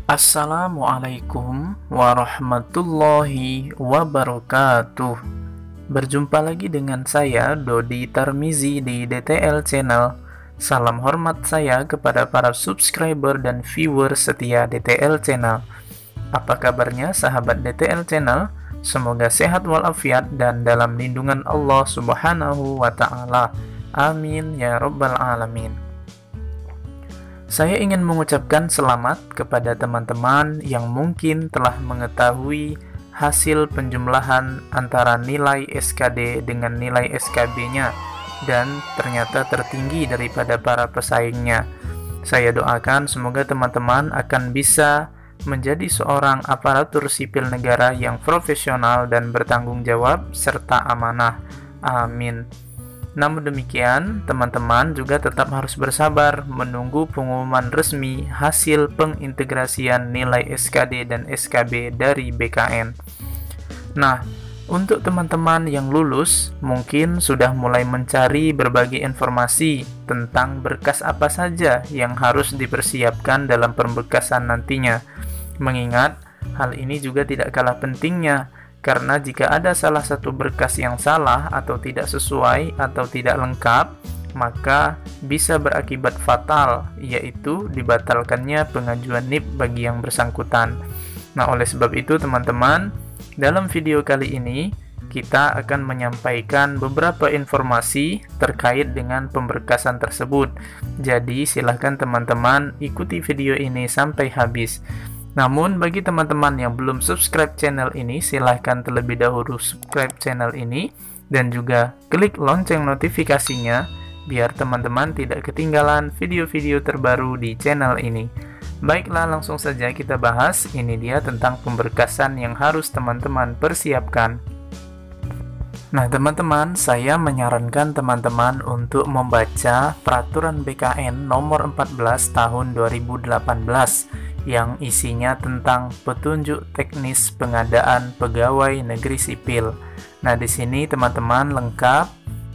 Assalamualaikum warahmatullahi wabarakatuh. Berjumpa lagi dengan saya Dodi Tarmizi di DTL Channel. Salam hormat saya kepada para subscriber dan viewer setia DTL Channel. Apa kabarnya sahabat DTL Channel? Semoga sehat walafiat dan dalam lindungan Allah Subhanahu wa Ta'ala. Amin ya Rabbal Alamin. Saya ingin mengucapkan selamat kepada teman-teman yang mungkin telah mengetahui hasil penjumlahan antara nilai SKD dengan nilai SKB-nya dan ternyata tertinggi daripada para pesaingnya. Saya doakan semoga teman-teman akan bisa menjadi seorang aparatur sipil negara yang profesional dan bertanggung jawab serta amanah. Amin. Namun demikian, teman-teman juga tetap harus bersabar menunggu pengumuman resmi hasil pengintegrasian nilai SKD dan SKB dari BKN. Nah, untuk teman-teman yang lulus, mungkin sudah mulai mencari berbagai informasi tentang berkas apa saja yang harus dipersiapkan dalam pemberkasan nantinya. Mengingat, hal ini juga tidak kalah pentingnya, karena jika ada salah satu berkas yang salah atau tidak sesuai atau tidak lengkap, maka bisa berakibat fatal, yaitu dibatalkannya pengajuan NIP bagi yang bersangkutan. Nah, oleh sebab itu teman-teman, dalam video kali ini kita akan menyampaikan beberapa informasi terkait dengan pemberkasan tersebut. Jadi silahkan teman-teman ikuti video ini sampai habis. Namun bagi teman-teman yang belum subscribe channel ini, silahkan terlebih dahulu subscribe channel ini dan juga klik lonceng notifikasinya biar teman-teman tidak ketinggalan video-video terbaru di channel ini. Baiklah, langsung saja kita bahas. Ini dia tentang pemberkasan yang harus teman-teman persiapkan. Nah teman-teman, saya menyarankan teman-teman untuk membaca Peraturan BKN nomor 14 tahun 2018 yang isinya tentang petunjuk teknis pengadaan pegawai negeri sipil. Nah, di sini teman-teman lengkap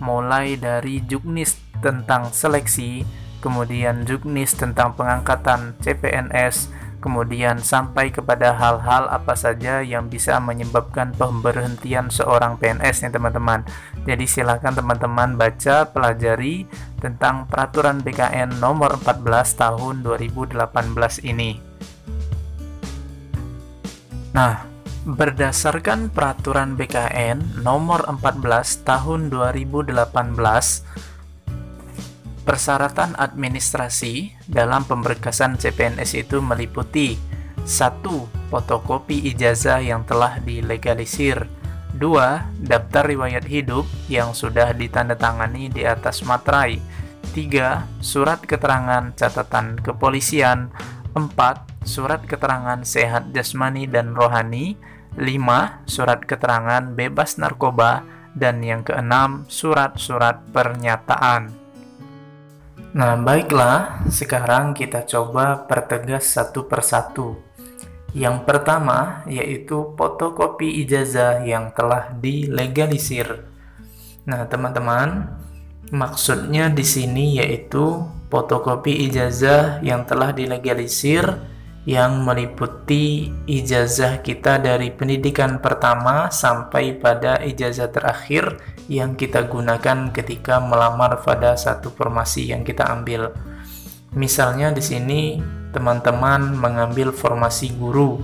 mulai dari juknis tentang seleksi, kemudian juknis tentang pengangkatan CPNS, kemudian sampai kepada hal-hal apa saja yang bisa menyebabkan pemberhentian seorang PNS nih teman-teman. Jadi silakan teman-teman baca, pelajari tentang Peraturan BKN nomor 14 tahun 2018 ini. Nah, berdasarkan Peraturan BKN nomor 14 tahun 2018, persyaratan administrasi dalam pemberkasan CPNS itu meliputi 1. Fotokopi ijazah yang telah dilegalisir, 2. Daftar riwayat hidup yang sudah ditandatangani di atas materai, 3. Surat keterangan catatan kepolisian, 4. Surat keterangan sehat jasmani dan rohani, 5. Surat keterangan bebas narkoba, dan yang keenam, surat-surat pernyataan. Nah, baiklah, sekarang kita coba pertegas satu persatu. Yang pertama yaitu fotokopi ijazah yang telah dilegalisir. Nah, teman-teman, maksudnya di sini yaitu fotokopi ijazah yang telah dilegalisir yang meliputi ijazah kita dari pendidikan pertama sampai pada ijazah terakhir yang kita gunakan ketika melamar pada satu formasi yang kita ambil. Misalnya di sini teman-teman mengambil formasi guru,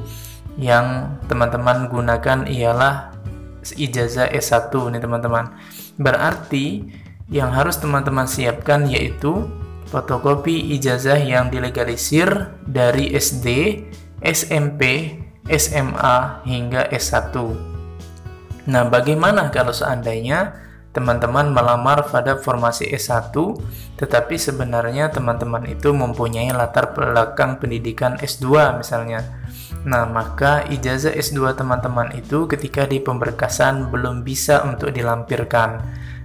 yang teman-teman gunakan ialah ijazah S1 nih teman-teman. Berarti yang harus teman-teman siapkan yaitu fotokopi ijazah yang dilegalisir dari SD, SMP, SMA, hingga S1. Nah, bagaimana kalau seandainya teman-teman melamar pada formasi S1, tetapi sebenarnya teman-teman itu mempunyai latar belakang pendidikan S2 misalnya. Nah, maka ijazah S2 teman-teman itu ketika di pemberkasan belum bisa untuk dilampirkan.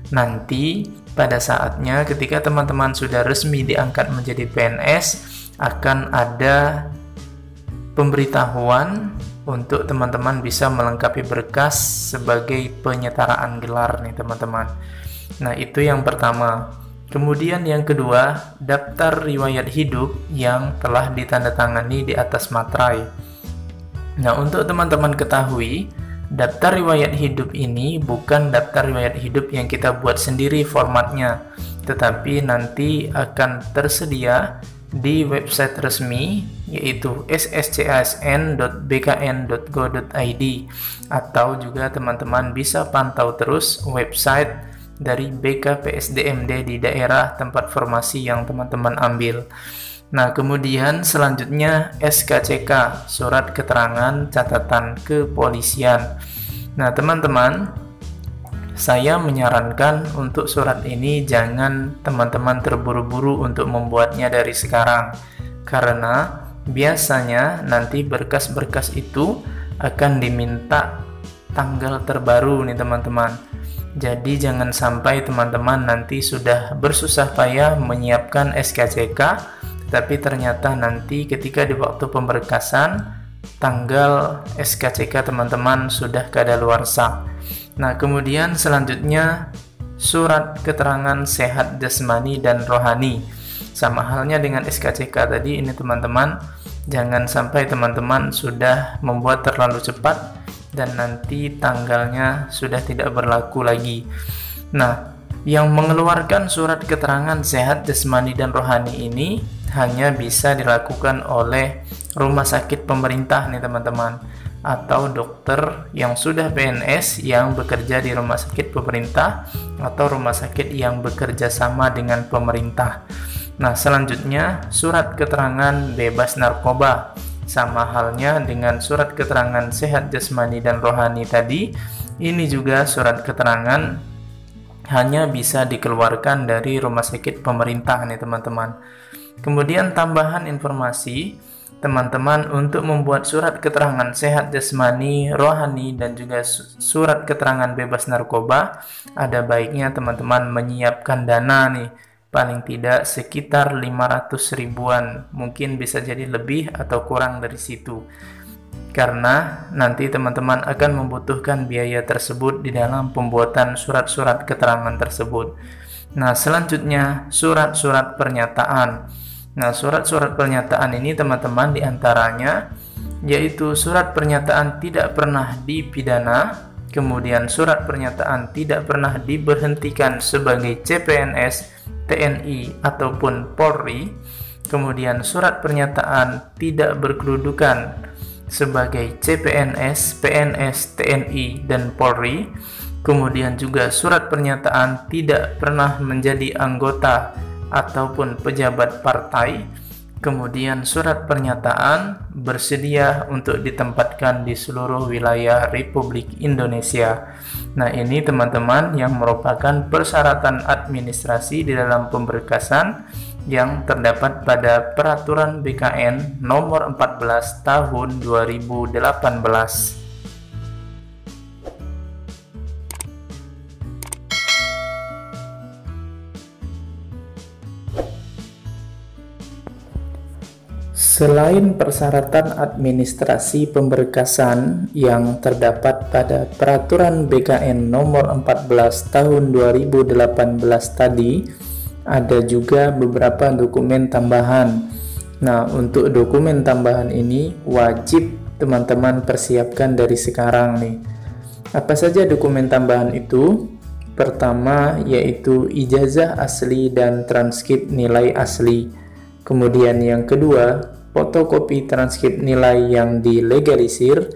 Nanti pada saatnya ketika teman-teman sudah resmi diangkat menjadi PNS, akan ada pemberitahuan untuk teman-teman bisa melengkapi berkas sebagai penyetaraan gelar nih teman-teman. Nah, itu yang pertama. Kemudian yang kedua, daftar riwayat hidup yang telah ditandatangani di atas materai. Nah, untuk teman-teman ketahui, daftar riwayat hidup ini bukan daftar riwayat hidup yang kita buat sendiri formatnya, tetapi nanti akan tersedia di website resmi yaitu sscsn.bkn.go.id, atau juga teman-teman bisa pantau terus website dari BKPSDMD di daerah tempat formasi yang teman-teman ambil. Nah, kemudian selanjutnya SKCK, Surat Keterangan Catatan Kepolisian. Nah, teman-teman, saya menyarankan untuk surat ini jangan teman-teman terburu-buru untuk membuatnya dari sekarang, karena biasanya nanti berkas-berkas itu akan diminta tanggal terbaru nih teman-teman. Jadi jangan sampai teman-teman nanti sudah bersusah payah menyiapkan SKCK, tapi ternyata nanti ketika di waktu pemberkasan tanggal SKCK teman-teman sudah kadaluarsa. Nah, kemudian selanjutnya surat keterangan sehat jasmani dan rohani. Sama halnya dengan SKCK tadi ini teman-teman, jangan sampai teman-teman sudah membuat terlalu cepat dan nanti tanggalnya sudah tidak berlaku lagi. Nah, yang mengeluarkan surat keterangan sehat jasmani dan rohani ini hanya bisa dilakukan oleh rumah sakit pemerintah nih teman-teman, atau dokter yang sudah PNS yang bekerja di rumah sakit pemerintah atau rumah sakit yang bekerja sama dengan pemerintah. Nah, selanjutnya surat keterangan bebas narkoba. Sama halnya dengan surat keterangan sehat jasmani dan rohani tadi, ini juga surat keterangan hanya bisa dikeluarkan dari rumah sakit pemerintah nih teman-teman. Kemudian tambahan informasi, teman-teman untuk membuat surat keterangan sehat jasmani, rohani, dan juga surat keterangan bebas narkoba, ada baiknya teman-teman menyiapkan dana nih, paling tidak sekitar 500 ribuan, mungkin bisa jadi lebih atau kurang dari situ, karena nanti teman-teman akan membutuhkan biaya tersebut di dalam pembuatan surat-surat keterangan tersebut. Nah, selanjutnya surat-surat pernyataan. Nah, surat-surat pernyataan ini teman-teman diantaranya yaitu surat pernyataan tidak pernah dipidana, kemudian surat pernyataan tidak pernah diberhentikan sebagai CPNS, TNI ataupun Polri, kemudian surat pernyataan tidak berkedudukan sebagai CPNS, PNS, TNI, dan Polri, kemudian juga surat pernyataan tidak pernah menjadi anggota ataupun pejabat partai, kemudian surat pernyataan bersedia untuk ditempatkan di seluruh wilayah Republik Indonesia. Nah, ini teman-teman yang merupakan persyaratan administrasi di dalam pemberkasan yang terdapat pada Peraturan BKN Nomor 14 Tahun 2018. Selain persyaratan administrasi pemberkasan yang terdapat pada Peraturan BKN Nomor 14 Tahun 2018 tadi, ada juga beberapa dokumen tambahan. Nah, untuk dokumen tambahan ini wajib teman-teman persiapkan dari sekarang nih. Apa saja dokumen tambahan itu? Pertama yaitu ijazah asli dan transkrip nilai asli. Kemudian yang kedua, fotokopi transkrip nilai yang dilegalisir.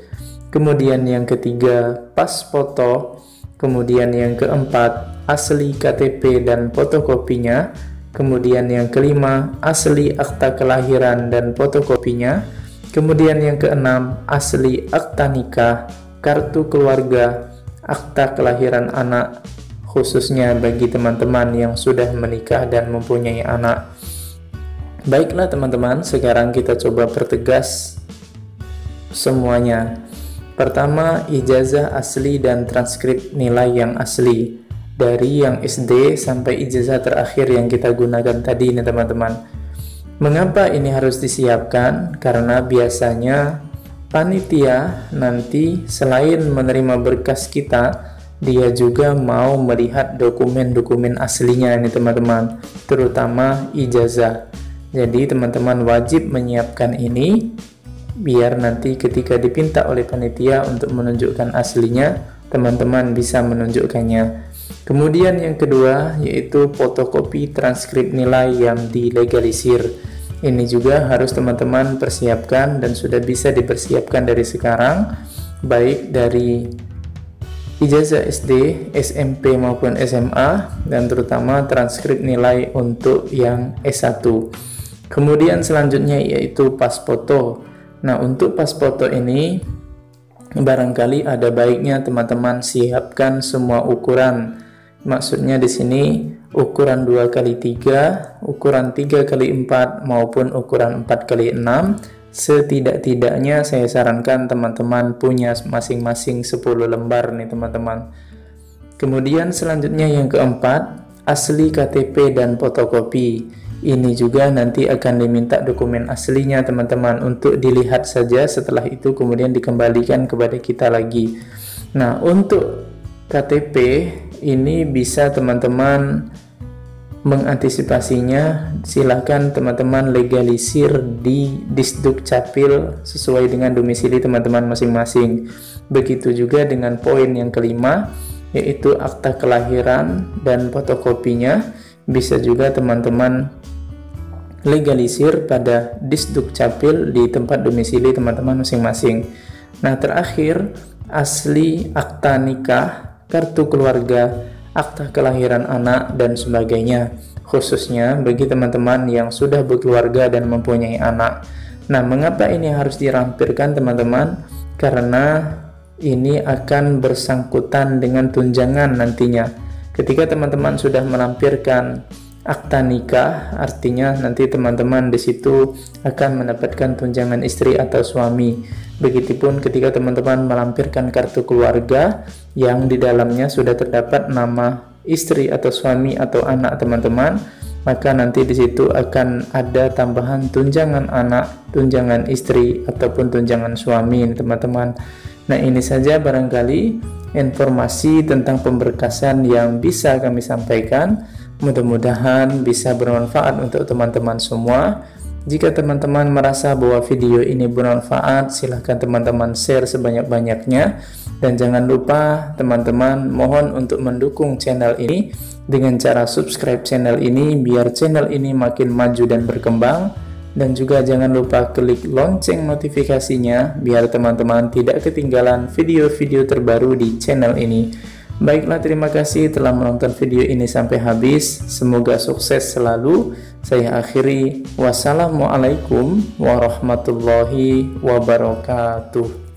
Kemudian yang ketiga, pas foto. Kemudian yang keempat, asli KTP dan fotokopinya. Kemudian yang kelima, asli akta kelahiran dan fotokopinya. Kemudian yang keenam, asli akta nikah, kartu keluarga, akta kelahiran anak, khususnya bagi teman-teman yang sudah menikah dan mempunyai anak. Baiklah teman-teman, sekarang kita coba pertegas semuanya. Pertama, ijazah asli dan transkrip nilai yang asli. Dari yang SD sampai ijazah terakhir yang kita gunakan tadi nih teman-teman. Mengapa ini harus disiapkan? Karena biasanya panitia nanti selain menerima berkas kita dia juga mau melihat dokumen-dokumen aslinya nih teman-teman, terutama ijazah. Jadi teman-teman wajib menyiapkan ini biar nanti ketika dipinta oleh panitia untuk menunjukkan aslinya, teman-teman bisa menunjukkannya. Kemudian yang kedua yaitu fotokopi transkrip nilai yang dilegalisir. Ini juga harus teman-teman persiapkan dan sudah bisa dipersiapkan dari sekarang, baik dari ijazah SD, SMP maupun SMA, dan terutama transkrip nilai untuk yang S1. Kemudian selanjutnya yaitu pas foto. Nah, untuk pas foto ini barangkali ada baiknya teman-teman siapkan semua ukuran. Maksudnya di sini ukuran 2x3, ukuran 3x4 maupun ukuran 4x6. Setidak-tidaknya saya sarankan teman-teman punya masing-masing 10 lembar nih teman-teman. Kemudian selanjutnya yang keempat, asli KTP dan fotokopi. Ini juga nanti akan diminta dokumen aslinya teman-teman untuk dilihat saja, setelah itu kemudian dikembalikan kepada kita lagi. Nah, untuk KTP ini bisa teman-teman mengantisipasinya, silahkan teman-teman legalisir di Disduk Capil sesuai dengan domisili teman-teman masing-masing. Begitu juga dengan poin yang kelima, yaitu akta kelahiran dan fotokopinya bisa juga teman-teman legalisir pada Disduk Capil di tempat domisili teman-teman masing-masing. Nah, terakhir asli akta nikah, kartu keluarga, akta kelahiran anak, dan sebagainya, khususnya bagi teman-teman yang sudah berkeluarga dan mempunyai anak. Nah, mengapa ini harus dirampirkan teman-teman? Karena ini akan bersangkutan dengan tunjangan nantinya. Ketika teman-teman sudah melampirkan akta nikah, artinya nanti teman-teman di situ akan mendapatkan tunjangan istri atau suami. Begitupun ketika teman-teman melampirkan kartu keluarga yang di dalamnya sudah terdapat nama istri atau suami atau anak teman-teman, maka nanti di situ akan ada tambahan tunjangan anak, tunjangan istri ataupun tunjangan suami teman-teman. Nah, ini saja barangkali informasi tentang pemberkasan yang bisa kami sampaikan. Mudah-mudahan bisa bermanfaat untuk teman-teman semua. Jika teman-teman merasa bahwa video ini bermanfaat, silahkan teman-teman share sebanyak-banyaknya. Dan jangan lupa teman-teman mohon untuk mendukung channel ini dengan cara subscribe channel ini biar channel ini makin maju dan berkembang. Dan juga jangan lupa klik lonceng notifikasinya biar teman-teman tidak ketinggalan video-video terbaru di channel ini. Baiklah, terima kasih telah menonton video ini sampai habis. Semoga sukses selalu. Saya akhiri. Wassalamualaikum warahmatullahi wabarakatuh.